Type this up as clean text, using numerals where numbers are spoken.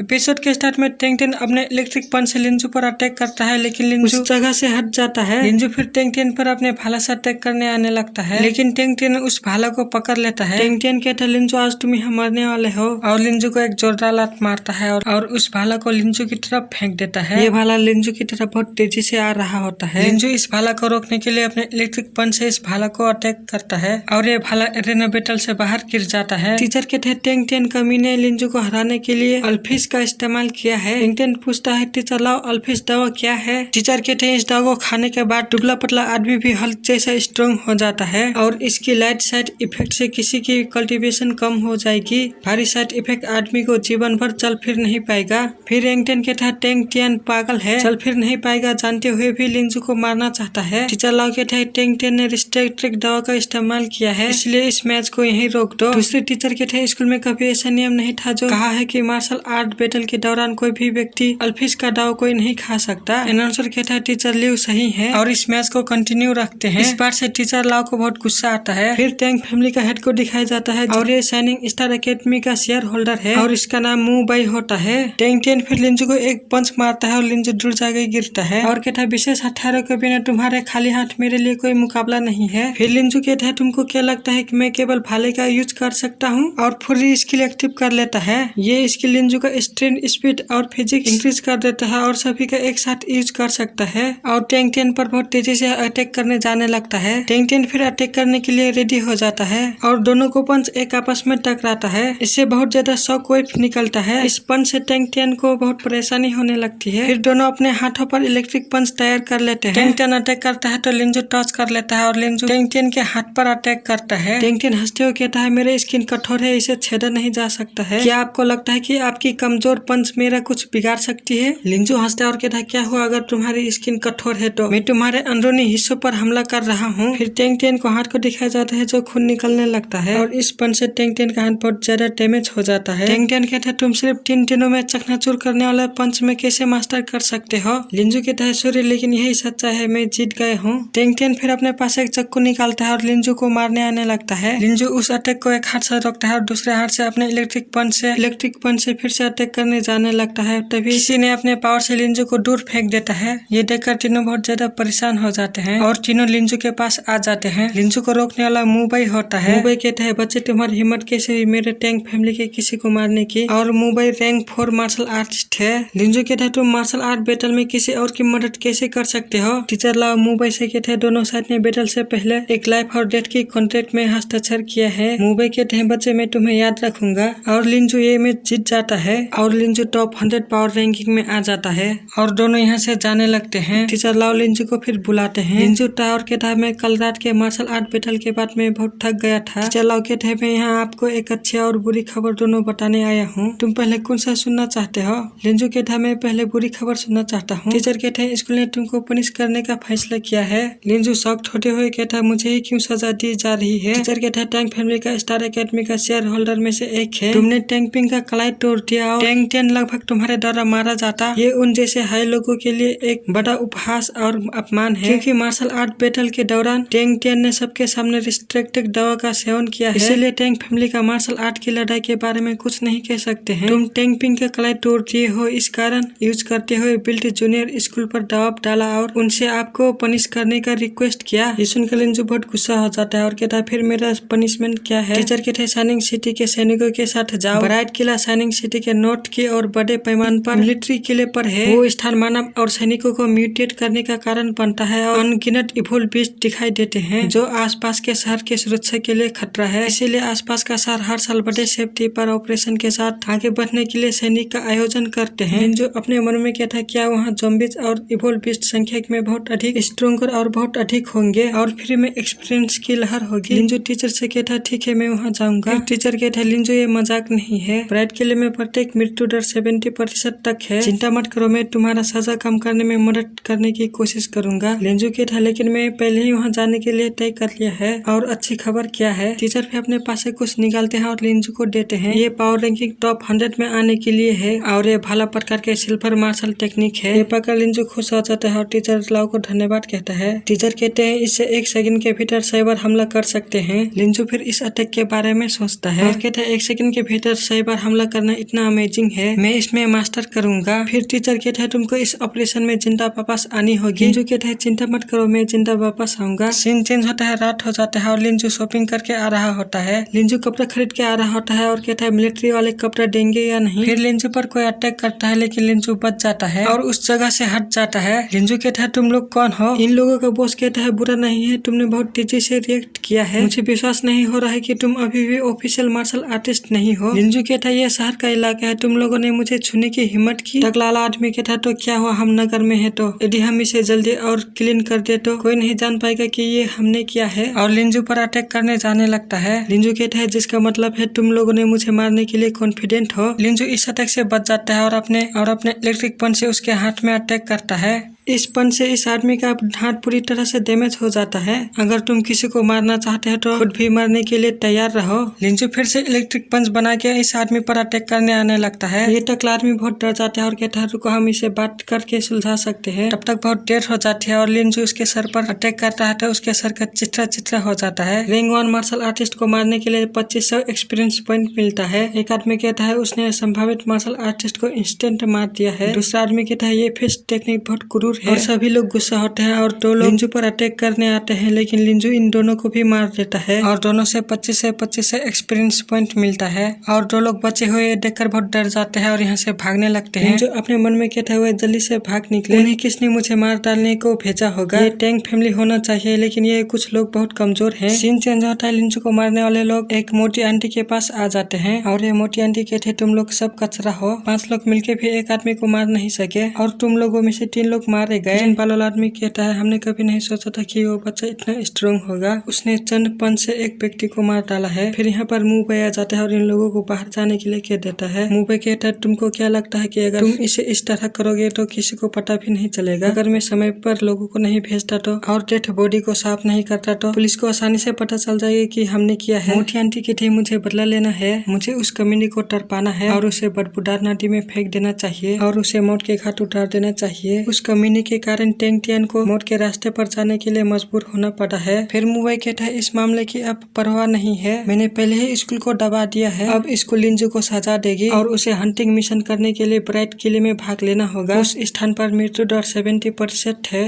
Episode के start में tang ten अपने इलेक्ट्रिक पंच से लिंजू पर अटैक करता है, लेकिन लिंजू उस जगह से हट जाता है। लिंजू फिर टेंग टेन पर अपने भाला से अटैक करने आने लगता है, लेकिन टेंग टेन उस भाला को पकड़ लेता है। टेंग टेन कहता है लिंजू आज तुम यहाँ मरने वाले हो, और लिंजू को एक जोरदार लात मारता है और उस भाला को लिंजू की तरफ फेंक देता है। ये भाला लिंजू की तरफ बहुत तेजी से आ रहा होता है। लिंजू इस भाला को रोकने के लिए अपने इलेक्ट्रिक पंच से इस भाला को अटैक करता है और ये भाला एरेना बैटल से बाहर गिर जाता है। टीचर कहते हैं टेंग टेन कमी ने लिंजू को हराने के लिए अल्फिश का इस्तेमाल किया है। टेंग टेन पूछता है टीचर लाओ अल्फिश दवा क्या है। टीचर कहते हैं इस दवा को खाने के बाद दुबला पतला आदमी भी हल्क जैसा स्ट्रॉन्ग हो जाता है और इसकी लाइट साइड इफेक्ट से किसी की कल्टीवेशन कम हो जाएगी। भारी साइड इफेक्ट आदमी को जीवन भर चल फिर नहीं पाएगा। फिर टेंग टेन कहता है टेंग टेन पागल है, चल फिर नहीं पाएगा जानते हुए भी लिंजू को मारना चाहता है। टीचर लाओ कहता है टेंग टेन ने रिस्ट्रिक्टेड दवा का इस्तेमाल किया है, इसलिए इस मैच को यहीं रोक दो। दूसरे टीचर कहते हैं स्कूल में कभी ऐसा नियम नहीं था जो कहा है कि मार्शल आर्ट बैटल के दौरान कोई भी व्यक्ति अल्फिश का दाव कोई नहीं खा सकता। अनाउंसर कहता है टीचर लिव सही है और इस मैच को कंटिन्यू रखते हैं। इस बार से टीचर लाओ को बहुत गुस्सा आता है। फिर टैंग फैमिली का हेड को दिखाया जाता है और ये शाइनिंग स्टार एकेडमी का शेयर होल्डर है और इसका नाम मू बाई होता है। टेंग टेन फिर लिंजू को एक पंच मारता है और लिंजू जुड़ जाकर गिरता है और कहता है विशेष हथियारों के बिना तुम्हारे खाली हाथ मेरे लिए कोई मुकाबला नहीं है। फिर लिंजू कहता है तुमको क्या लगता है कि मैं केवल भाले का यूज कर सकता हूँ, और पूरी स्किल एक्टिव कर लेता है। ये स्किल लिंजू का स्ट्रेंथ स्पीड और फिजिक्स इंक्रीज कर देता है और सभी का एक साथ यूज कर सकता है और टेंग टेन पर बहुत तेजी से अटैक करने जाने लगता है। टेंग टेन फिर अटैक करने के लिए रेडी हो जाता है और दोनों को पंच एक आपस में टकराता है। इससे बहुत ज्यादा शॉक वेव निकलता है। इस पंच से टेंग टेन को बहुत परेशानी होने लगती है। फिर दोनों अपने हाथों पर इलेक्ट्रिक पंच तैयार कर लेते हैं। टेंग टेन अटैक करता है तो लिंजू टच कर लेता है और लिंजू टेंग टेन के हाथ पर अटैक करता है। टेंग टेन हंसते हुए कहता है मेरे स्किन कठोर है, इसे छेदा नहीं जा सकता है। क्या आपको लगता है कि आपकी कमजोर पंच मेरा कुछ बिगाड़ सकती है? लिंजू हंसता है और कहता है क्या हुआ अगर तुम्हारी स्किन कठोर है तो मैं तुम्हारे अंदरूनी हिस्सों पर हमला कर रहा हूँ। फिर टेंग टेन को हाथ को दिखाया जाता है जो खून निकलने लगता है और इस पंच से टेंग टेन का हाथ बहुत ज्यादा डैमेज हो जाता है। टेंग टेन कहता है तुम सिर्फ 3 दिनों में चकनाचूर करने वाला पंच में कैसे मास्टर कर सकते हो? लिंजू कहता है सॉरी लेकिन यही सच्चा है, मैं जीत गए हूँ। टेंग टेन फिर अपने पास एक चाकू निकालता है और लिंजू को मारने आने लगता है। लिंजू उस अटैक को एक हाथ से रोकता है और दूसरे हाथ से अपने इलेक्ट्रिक पंच से फिर से अटैक करने जाने लगता है। तभी किसी ने अपने पावर से लिंजू को दूर फेंक देता है। ये देखकर तीनों बहुत ज्यादा परेशान हो जाते हैं और तीनों लिंजू के पास आ जाते हैं। लिंजू को रोकने वाला मुंबई होता है। मुंबई कहता है बच्चे तुम्हारी हिम्मत कैसे हुई मेरे टैंग फैमिली के किसी को मारने की? और मुंबई रैंक 4 मार्शल आर्टिस्ट है। लिंजू कहता है तुम मार्शल आर्ट बैटल में किसी और की मदद कैसे कर सकते हो? टीचर लाओ मुंबई से कहते हैं दोनों साइड ने बैटल से पहले एक लाइफ और डेथ की कॉन्ट्रैक्ट में हस्ताक्षर किया है। मुंबई कहते हैं बच्चे मैं तुम्हें याद रखूंगा और लिंजू ये मैच जीत जाता है और लिंजू टॉप 100 पावर रैंकिंग में आ जाता है और दोनों यहाँ से जाने लगते हैं। टीचर लाओ लिंजू को फिर बुलाते हैं। लिंजू टावर कहता है मैं कल रात के मार्शल आर्ट बैटल के बाद में बहुत थक गया था। टीचर लाओ कहते हैं मैं यहाँ आपको एक अच्छी और बुरी खबर दोनों बताने आया हूँ, तुम पहले कौन सा सुनना चाहते हो? लिंजू कहता है मैं पहले बुरी खबर सुनना चाहता हूँ। टीचर कहते हैं स्कूल ने तुमको पनिश करने का फैसला किया है। लिंजू शॉक्ड होते हुए कहता है मुझे ही क्यों सजा दी जा रही है? टीचर कहता है टैंग फैमिली का स्टार एकेडमी का शेयर होल्डर में से एक है, तुमने टैंग पिंग का कलाई तोड़ दिया और टैंग टेन लगभग तुम्हारे द्वारा मारा जाता। ये उन जैसे हाई लोगों के लिए एक बड़ा उपहास और अपमान है क्योंकि मार्शल आर्ट बैटल के दौरान टैंग टेन ने सबके सामने रिस्ट्रिक्टेड दवा का सेवन किया है, इसीलिए टैंग फैमिली का मार्शल आर्ट की लड़ाई के बारे में कुछ नहीं कह सकते हैं। तुम टैंग पिंग का कलाई तोड़ दिए हो, इस कारण यूज करते हुए बिल्ट जूनियर स्कूल पर दबाव डाला और उनसे आपको पनिश करने का रिक्वेस्ट किया। ये सुनकर लिंजू बहुत गुस्सा हो जाता है और कहता है फिर मेरा पनिशमेंट क्या है? टीचर कहते हैं शाइनिंग सिटी के सैनिकों के साथ जाओ। ब्राइट किला शाइनिंग सिटी के नॉर्थ की और बड़े पैमाने पर मिलिट्री किले पर है। वो स्थान मानव और सैनिकों को म्यूटेट करने का कारण बनता है और अनगिनत इवोल्व बीस्ट दिखाई देते हैं जो आसपास के शहर की सुरक्षा के लिए खतरा है। इसीलिए आसपास का शहर हर साल बड़े सेफ्टी पर ऑपरेशन के साथ आगे बढ़ने के लिए सैनिक का आयोजन करते हैं। जो अपने मन में कहता है क्या वहाँ ज़ॉम्बीज और इवोल्व बीस्ट संख्या में बहुत अधिक स्ट्रॉन्गर और बहुत अधिक होंगे और फ्री में एक्सपीरियंस की लहर होगी। लिंजू टीचर से कहता है ठीक है मैं वहाँ जाऊंगा। टीचर कहता है लिंजू ये मजाक नहीं है, ब्राइट किले में प्रत्येक मृत्यु दर 70% तक है, चिंता मत करो मैं तुम्हारा सजा कम करने में मदद करने की कोशिश करूंगा। लिंजू कहता है लेकिन मैं पहले ही वहाँ जाने के लिए तय कर लिया है। और अच्छी खबर क्या है? टीचर फिर अपने पास से कुछ निकालते हैं और लिंजू को देते हैं। ये पावर रैंकिंग टॉप 100 में आने के लिए है और ये भाला प्रकार के सिल्वर मार्शल टेक्निक है। ये पाकर लिंजू खुश हो जाता है और टीचर लाओ को धन्यवाद कहता है। टीचर कहते हैं इससे 1 सेकंड के भीतर साइबर हमला कर सकते हैं। लिंजू फिर इस अटैक के बारे में सोचता है और कहता है 1 सेकंड के भीतर साइबर हमला करना इतना अमेजिंग है, मैं इसमें मास्टर करूंगा। फिर टीचर कहता है तुमको इस ऑपरेशन में जिंदा वापस आनी होगी। लिंजू कहता है चिंता मत करो, मैं जिंदा वापस आऊंगा। सीन चेंज होता है, रात हो जाता है और लिंजू शॉपिंग करके आ रहा होता है। लिंजू कपड़ा खरीद के आ रहा होता है और कहता है मिलिट्री वाले कपड़ा देंगे या नहीं। फिर लिंजू पर कोई अटैक करता है लेकिन लिंजू बच जाता है और उस जगह से हट जाता है। लिंजू कहता है तुम लोग कौन हो? इन लोगों का बॉस कहता है बुरा नहीं है, तुमने बहुत तेजी से रिएक्ट किया है, मुझे विश्वास नहीं हो रहा है कि तुम अभी भी ऑफिशियल मार्शल आर्टिस्ट नहीं हो। लिंजू कहता है ये शहर का इलाका है, तुम लोगों ने मुझे छूने की हिम्मत की। टकलाला आदमी कहता है तो क्या हुआ, हम नगर में है तो यदि हम इसे जल्दी और क्लीन कर दे तो कोई नहीं जान पाएगा कि ये हमने किया है। और लिंजू पर अटैक करने जाने लगता है। लिंजू कहता है जिसका मतलब है तुम लोगों ने मुझे मारने के लिए कॉन्फिडेंट हो। लिंजू इस अटैक से बच जाता है और अपने इलेक्ट्रिक पंच से उसके हाथ में अटैक करता है। इस पंच से इस आदमी का हाथ पूरी तरह से डैमेज हो जाता है। अगर तुम किसी को मारना चाहते हो तो खुद भी मरने के लिए तैयार रहो। लिंजू फिर से इलेक्ट्रिक पंच बना के इस आदमी पर अटैक करने आने लगता है। ये टकला आदमी बहुत डर जाता है और कहता है रुको हम इसे बात करके सुलझा सकते हैं। तब तक बहुत देर हो जाती है और लिंजू उसके सर पर अटैक करता है तो उसके सर का चित्रा हो जाता है। रैंक 1 मार्शल आर्टिस्ट को मारने के लिए 2500 एक्सपीरियंस पॉइंट मिलता है। एक आदमी कहता है उसने संभावित मार्शल आर्टिस्ट को इंस्टेंट मार दिया है। दूसरा आदमी कहता है ये फिस्ट टेक्निक बहुत क्रूर है। और सभी लोग गुस्सा होते हैं और दो लोग लिंजू पर अटैक करने आते हैं लेकिन लिंजू इन दोनों को भी मार देता है और दोनों से 25 एक्सपीरियंस पॉइंट मिलता है। और दो लोग बचे हुए देखकर बहुत डर जाते हैं और यहाँ से भागने लगते हैं। लिंजू अपने मन में कहते हुए जल्दी से भाग निकले, उन्हें किसने मुझे मार डालने को भेजा होगा। ये टैंक फैमिली होना चाहिए लेकिन ये कुछ लोग बहुत कमजोर है। सीन चेंज होता है, लिंजू को मारने वाले लोग एक मोटी आंटी के पास आ जाते हैं और ये मोटी आंटी कहते तुम लोग सब कचरा हो, 5 लोग मिलके भी एक आदमी को मार नहीं सके और तुम लोगों में से 3 लोग मारे गए। बालोल आदमी कहता है हमने कभी नहीं सोचा था कि वो बच्चा इतना स्ट्रॉन्ग होगा, उसने चंद पंच से एक व्यक्ति को मार डाला है। फिर यहाँ पर मुंह पे आ जाता है और इन लोगों को बाहर जाने के लिए कह देता है। मुंह पे कहता है तुमको क्या लगता है कि अगर तुम इसे इस तरह करोगे तो किसी को पता भी नहीं चलेगा, अगर मैं समय पर लोगों को नहीं भेजता तो और डेड बॉडी को साफ नहीं करता तो पुलिस को आसानी से पता चल जाएगा कि हमने किया है। मोटी आंटी कहती मुझे बदला लेना है, मुझे उस कमीनी को टरपाना है और उसे बदबूदार नदी में फेंक देना चाहिए और उसे मौत के घाट उतार देना चाहिए। उस कमीनी के कारण टेंगटियन को मौत के रास्ते पर जाने के लिए मजबूर होना पड़ा है। फिर मुंबई कहता है इस मामले की अब परवाह नहीं है, मैंने पहले ही स्कूल को दबा दिया है, अब स्कूल लिंजू को सजा देगी और उसे हंटिंग मिशन करने के लिए ब्राइट किले में भाग लेना होगा। उस स्थान पर मृत्यु दर 70% है।